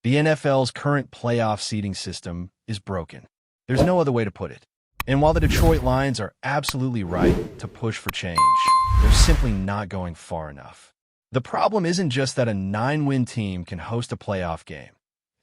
The NFL's current playoff seeding system is broken. There's no other way to put it. And while the Detroit Lions are absolutely right to push for change, they're simply not going far enough. The problem isn't just that a 9-win team can host a playoff game.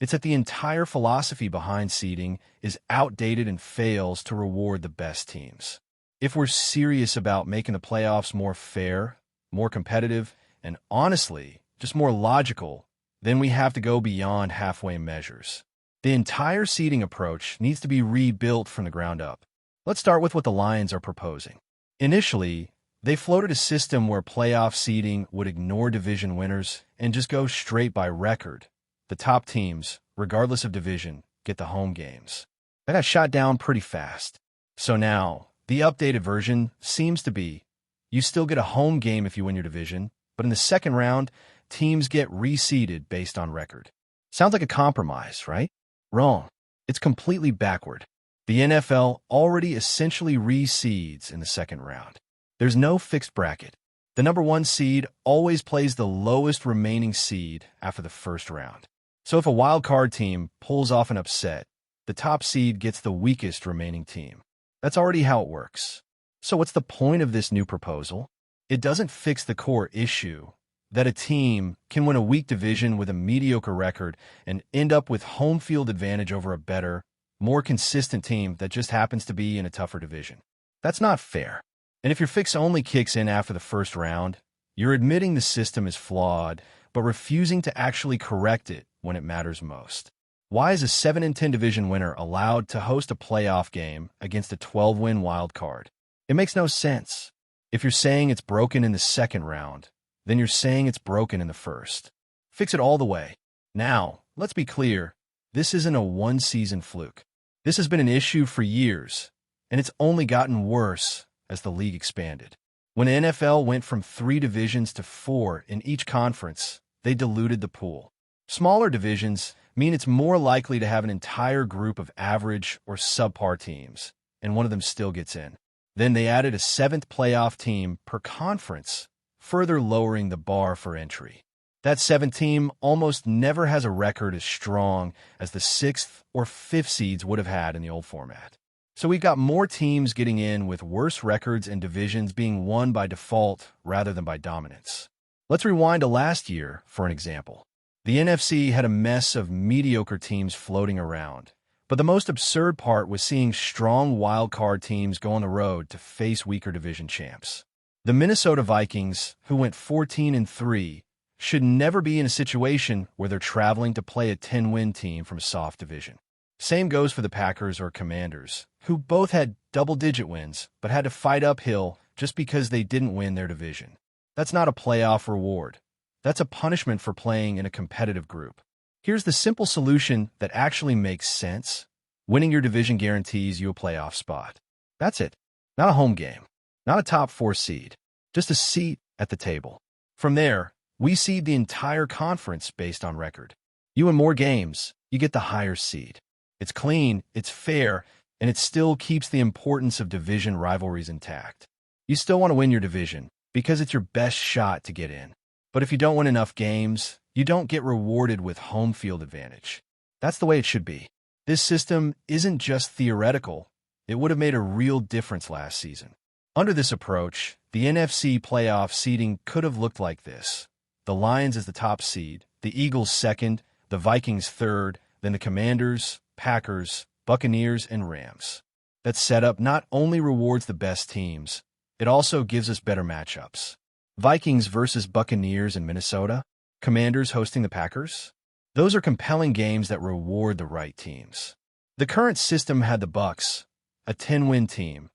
It's that the entire philosophy behind seeding is outdated and fails to reward the best teams. If we're serious about making the playoffs more fair, more competitive, and honestly, just more logical, then we have to go beyond halfway measures. The entire seeding approach needs to be rebuilt from the ground up. Let's start with what the Lions are proposing. Initially, they floated a system where playoff seeding would ignore division winners and just go straight by record. The top teams, regardless of division, get the home games. That got shot down pretty fast. So now, the updated version seems to be, you still get a home game if you win your division, but in the second round, teams get reseeded based on record. Sounds like a compromise, right? Wrong. It's completely backward. The NFL already essentially reseeds in the second round. There's no fixed bracket. The number 1 seed always plays the lowest remaining seed after the first round. So if a wild card team pulls off an upset, the top seed gets the weakest remaining team. That's already how it works. So what's the point of this new proposal? It doesn't fix the core issue that a team can win a weak division with a mediocre record and end up with home field advantage over a better, more consistent team that just happens to be in a tougher division. That's not fair. And if your fix only kicks in after the first round, you're admitting the system is flawed, but refusing to actually correct it when it matters most. Why is a 7-10 division winner allowed to host a playoff game against a 12-win wild card? It makes no sense. If you're saying it's broken in the second round, then you're saying it's broken in the first. Fix it all the way. Now, let's be clear, this isn't a one-season fluke. This has been an issue for years, and it's only gotten worse as the league expanded. When the NFL went from 3 divisions to 4 in each conference, they diluted the pool. Smaller divisions mean it's more likely to have an entire group of average or subpar teams, and one of them still gets in. Then they added a 7th playoff team per conference, further lowering the bar for entry. That 7th team almost never has a record as strong as the 6th or 5th seeds would have had in the old format. So we've got more teams getting in with worse records and divisions being won by default rather than by dominance. Let's rewind to last year for an example. The NFC had a mess of mediocre teams floating around, but the most absurd part was seeing strong wild-card teams go on the road to face weaker division champs. The Minnesota Vikings, who went 14-3, should never be in a situation where they're traveling to play a 10-win team from a soft division. Same goes for the Packers or Commanders, who both had double-digit wins but had to fight uphill just because they didn't win their division. That's not a playoff reward. That's a punishment for playing in a competitive group. Here's the simple solution that actually makes sense. Winning your division guarantees you a playoff spot. That's it. Not a home game. Not a top 4 seed. Just a seat at the table. From there, we seed the entire conference based on record. You win more games, you get the higher seed. It's clean, it's fair, and it still keeps the importance of division rivalries intact. You still want to win your division because it's your best shot to get in. But if you don't win enough games, you don't get rewarded with home field advantage. That's the way it should be. This system isn't just theoretical. It would have made a real difference last season. Under this approach, the NFC playoff seeding could have looked like this. The Lions as the top seed, the Eagles second, the Vikings third, then the Commanders, Packers, Buccaneers, and Rams. That setup not only rewards the best teams, it also gives us better matchups. Vikings versus Buccaneers in Minnesota, Commanders hosting the Packers. Those are compelling games that reward the right teams. The current system had the Bucs, a 10-win team,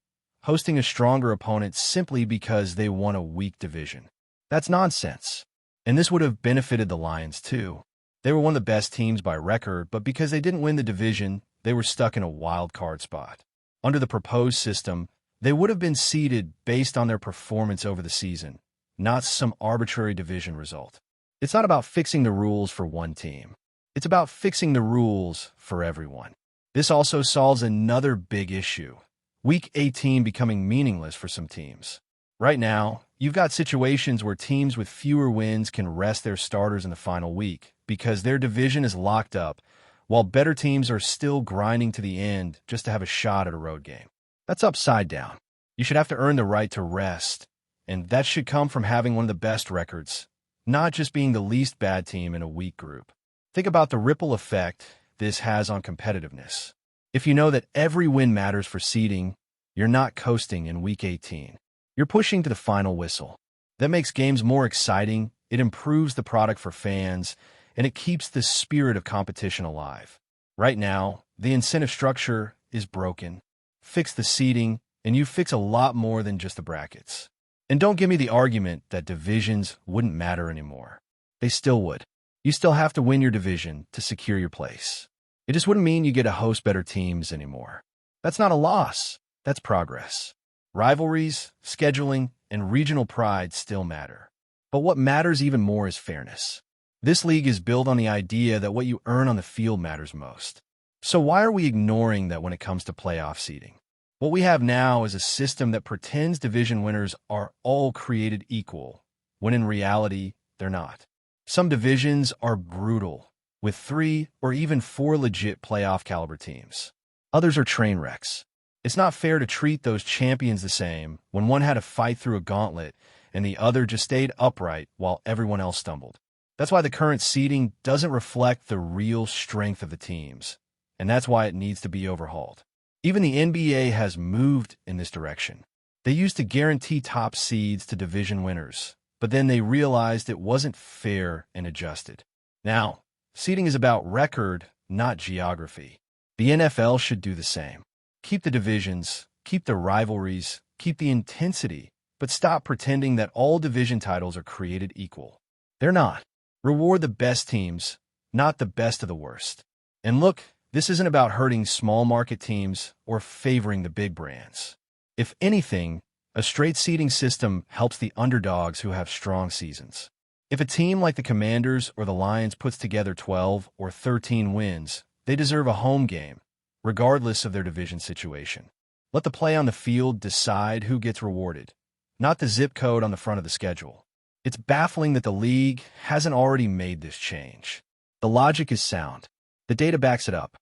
hosting a stronger opponent simply because they won a weak division. That's nonsense. And this would have benefited the Lions too. They were one of the best teams by record, but because they didn't win the division, they were stuck in a wild card spot. Under the proposed system, they would have been seeded based on their performance over the season, not some arbitrary division result. It's not about fixing the rules for one team. It's about fixing the rules for everyone. This also solves another big issue: Week 18 becoming meaningless for some teams. Right now, you've got situations where teams with fewer wins can rest their starters in the final week, because their division is locked up, while better teams are still grinding to the end just to have a shot at a road game. That's upside down. You should have to earn the right to rest, and that should come from having one of the best records, not just being the least bad team in a weak group. Think about the ripple effect this has on competitiveness. If you know that every win matters for seeding, you're not coasting in Week 18. You're pushing to the final whistle. That makes games more exciting, it improves the product for fans, and it keeps the spirit of competition alive. Right now, the incentive structure is broken. Fix the seeding, and you fix a lot more than just the brackets. And don't give me the argument that divisions wouldn't matter anymore. They still would. You still have to win your division to secure your place. It just wouldn't mean you get to host better teams anymore. That's not a loss. That's progress. Rivalries, scheduling, and regional pride still matter. But what matters even more is fairness. This league is built on the idea that what you earn on the field matters most. So why are we ignoring that when it comes to playoff seeding? What we have now is a system that pretends division winners are all created equal, when in reality, they're not. Some divisions are brutal, with 3 or even 4 legit playoff caliber teams. Others are train wrecks. It's not fair to treat those champions the same when one had to fight through a gauntlet and the other just stayed upright while everyone else stumbled. That's why the current seeding doesn't reflect the real strength of the teams, and that's why it needs to be overhauled. Even the NBA has moved in this direction. They used to guarantee top seeds to division winners, but then they realized it wasn't fair and adjusted. Now, seeding is about record, not geography. The NFL should do the same. Keep the divisions, keep the rivalries, keep the intensity, but stop pretending that all division titles are created equal. They're not. Reward the best teams, not the best of the worst. And look, this isn't about hurting small market teams or favoring the big brands. If anything, a straight seeding system helps the underdogs who have strong seasons. If a team like the Commanders or the Lions puts together 12 or 13 wins, they deserve a home game, regardless of their division situation. Let the play on the field decide who gets rewarded, not the zip code on the front of the schedule. It's baffling that the league hasn't already made this change. The logic is sound. The data backs it up.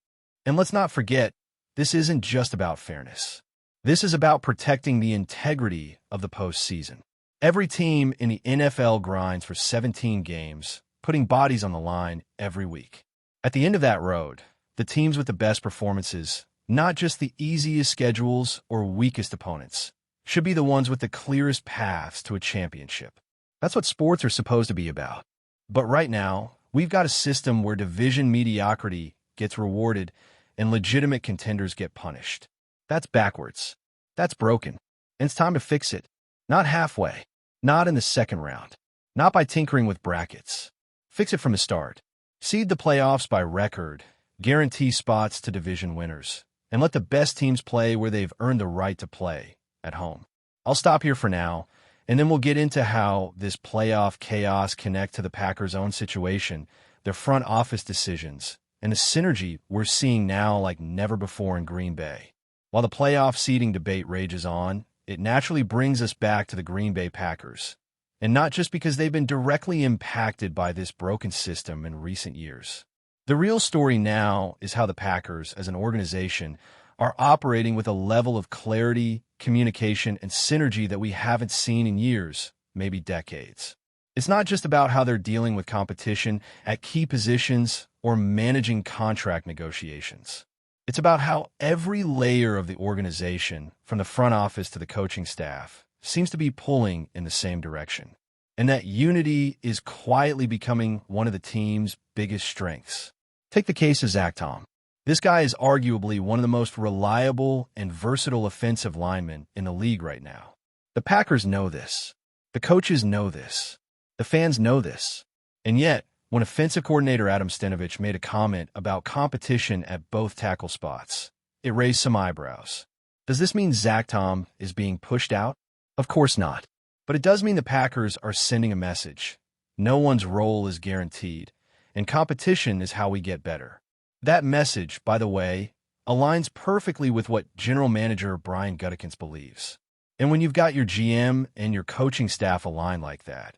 And let's not forget, this isn't just about fairness. This is about protecting the integrity of the postseason. Every team in the NFL grinds for 17 games, putting bodies on the line every week. At the end of that road, the teams with the best performances, not just the easiest schedules or weakest opponents, should be the ones with the clearest paths to a championship. That's what sports are supposed to be about. But right now, we've got a system where division mediocrity gets rewarded and legitimate contenders get punished. That's backwards. That's broken. And it's time to fix it. Not halfway. Not in the second round. Not by tinkering with brackets. Fix it from the start. Seed the playoffs by record. Guarantee spots to division winners. And let the best teams play where they've earned the right to play, at home. I'll stop here for now, and then we'll get into how this playoff chaos connect to the Packers' own situation, their front office decisions, and the synergy we're seeing now like never before in Green Bay. While the playoff seeding debate rages on, it naturally brings us back to the Green Bay Packers, and not just because they've been directly impacted by this broken system in recent years. The real story now is how the Packers, as an organization, are operating with a level of clarity, communication, and synergy that we haven't seen in years, maybe decades. It's not just about how they're dealing with competition at key positions or managing contract negotiations. It's about how every layer of the organization, from the front office to the coaching staff, seems to be pulling in the same direction. And that unity is quietly becoming one of the team's biggest strengths. Take the case of Zach Tom. This guy is arguably one of the most reliable and versatile offensive linemen in the league right now. The Packers know this. The coaches know this. The fans know this. And yet, when offensive coordinator Adam Stenavich made a comment about competition at both tackle spots, it raised some eyebrows. Does this mean Zach Tom is being pushed out? Of course not. But it does mean the Packers are sending a message. No one's role is guaranteed, and competition is how we get better. That message, by the way, aligns perfectly with what general manager Brian Gutekunst believes. And when you've got your GM and your coaching staff aligned like that,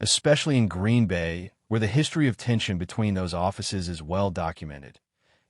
especially in Green Bay, where the history of tension between those offices is well documented,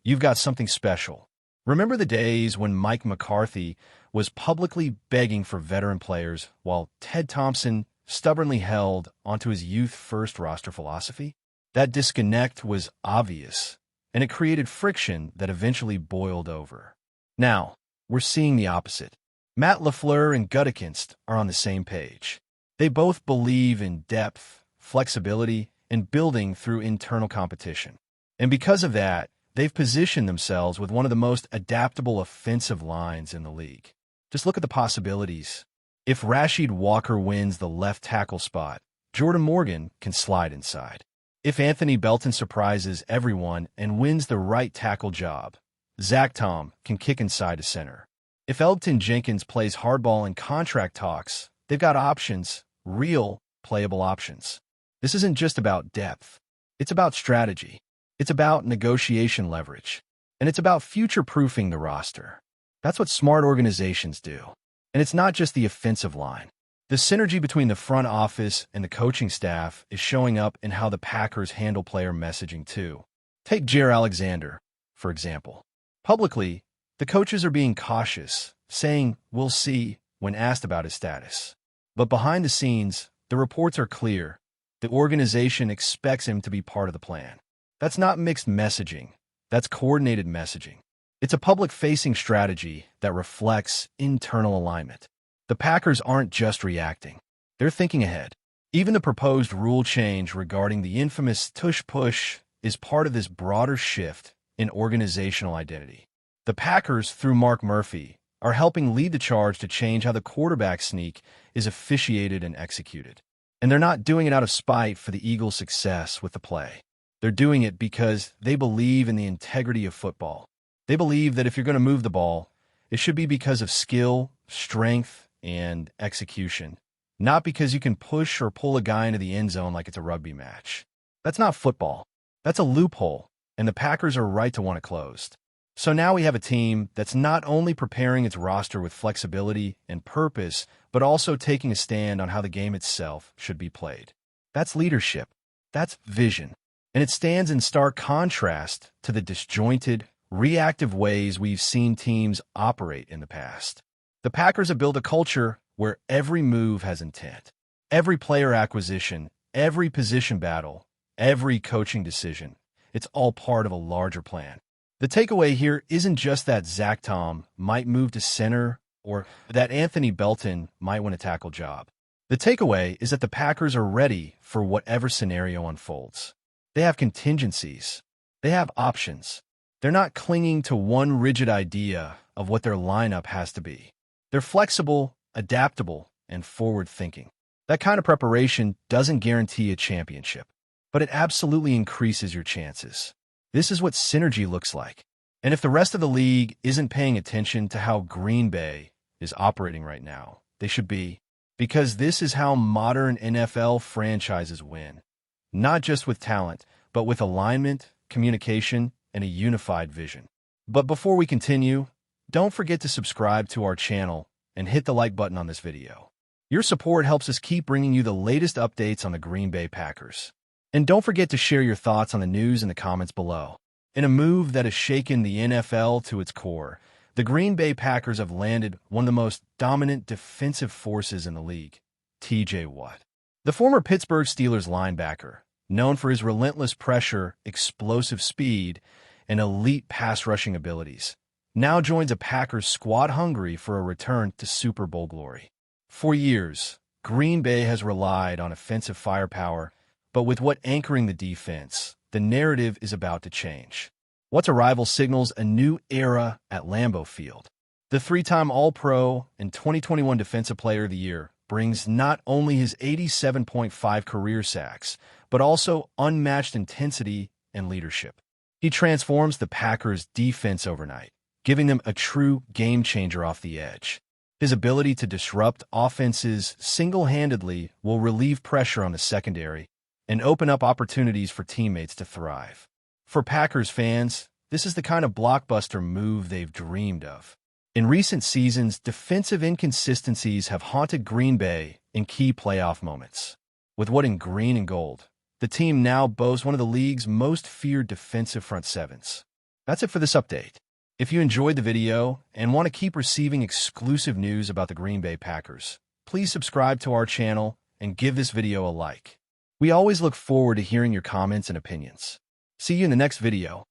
you've got something special. Remember the days when Mike McCarthy was publicly begging for veteran players while Ted Thompson stubbornly held onto his youth-first roster philosophy? That disconnect was obvious, and it created friction that eventually boiled over. Now, we're seeing the opposite. Matt LaFleur and Gutekunst are on the same page. They both believe in depth, flexibility, and building through internal competition. And because of that, they've positioned themselves with one of the most adaptable offensive lines in the league. Just look at the possibilities. If Rashid Walker wins the left tackle spot, Jordan Morgan can slide inside. If Anthony Belton surprises everyone and wins the right tackle job, Zach Tom can kick inside to center. If Elgton Jenkins plays hardball in contract talks, they've got options, real playable options. This isn't just about depth. It's about strategy. It's about negotiation leverage. And it's about future-proofing the roster. That's what smart organizations do. And it's not just the offensive line. The synergy between the front office and the coaching staff is showing up in how the Packers handle player messaging too. Take Jaire Alexander, for example. Publicly, the coaches are being cautious, saying, "We'll see," when asked about his status. But behind the scenes, the reports are clear. The organization expects him to be part of the plan. That's not mixed messaging. That's coordinated messaging. It's a public-facing strategy that reflects internal alignment. The Packers aren't just reacting. They're thinking ahead. Even the proposed rule change regarding the infamous tush-push is part of this broader shift in organizational identity. The Packers, through Mark Murphy, are helping lead the charge to change how the quarterback sneak is officiated and executed. And they're not doing it out of spite for the Eagles' success with the play. They're doing it because they believe in the integrity of football. They believe that if you're going to move the ball, it should be because of skill, strength, and execution, not because you can push or pull a guy into the end zone like it's a rugby match. That's not football. That's a loophole, and the Packers are right to want it closed. So now we have a team that's not only preparing its roster with flexibility and purpose, but also taking a stand on how the game itself should be played. That's leadership. That's vision. And it stands in stark contrast to the disjointed, reactive ways we've seen teams operate in the past. The Packers have built a culture where every move has intent. Every player acquisition, every position battle, every coaching decision, it's all part of a larger plan. The takeaway here isn't just that Zach Tom might move to center or that Anthony Belton might win a tackle job. The takeaway is that the Packers are ready for whatever scenario unfolds. They have contingencies. They have options. They're not clinging to one rigid idea of what their lineup has to be. They're flexible, adaptable, and forward-thinking. That kind of preparation doesn't guarantee a championship, but it absolutely increases your chances. This is what synergy looks like. And if the rest of the league isn't paying attention to how Green Bay is operating right now, they should be, because this is how modern NFL franchises win. Not just with talent, but with alignment, communication, and a unified vision. But before we continue, don't forget to subscribe to our channel and hit the like button on this video. Your support helps us keep bringing you the latest updates on the Green Bay Packers. And don't forget to share your thoughts on the news in the comments below. In a move that has shaken the NFL to its core, the Green Bay Packers have landed one of the most dominant defensive forces in the league, T.J. Watt. The former Pittsburgh Steelers linebacker, known for his relentless pressure, explosive speed, and elite pass-rushing abilities, now joins a Packers squad hungry for a return to Super Bowl glory. For years, Green Bay has relied on offensive firepower, but with what anchoring the defense, the narrative is about to change. Watt's arrival signals a new era at Lambeau Field. The three-time All-Pro and 2021 Defensive Player of the Year brings not only his 87.5 career sacks, but also unmatched intensity and leadership. He transforms the Packers' defense overnight, giving them a true game-changer off the edge. His ability to disrupt offenses single-handedly will relieve pressure on the secondary and open up opportunities for teammates to thrive. For Packers fans, this is the kind of blockbuster move they've dreamed of. In recent seasons, defensive inconsistencies have haunted Green Bay in key playoff moments. With Watt in green and gold, The team now boasts one of the league's most feared defensive front sevens. That's it for this update. If you enjoyed the video and want to keep receiving exclusive news about the Green Bay Packers, please subscribe to our channel and give this video a like. We always look forward to hearing your comments and opinions. See you in the next video.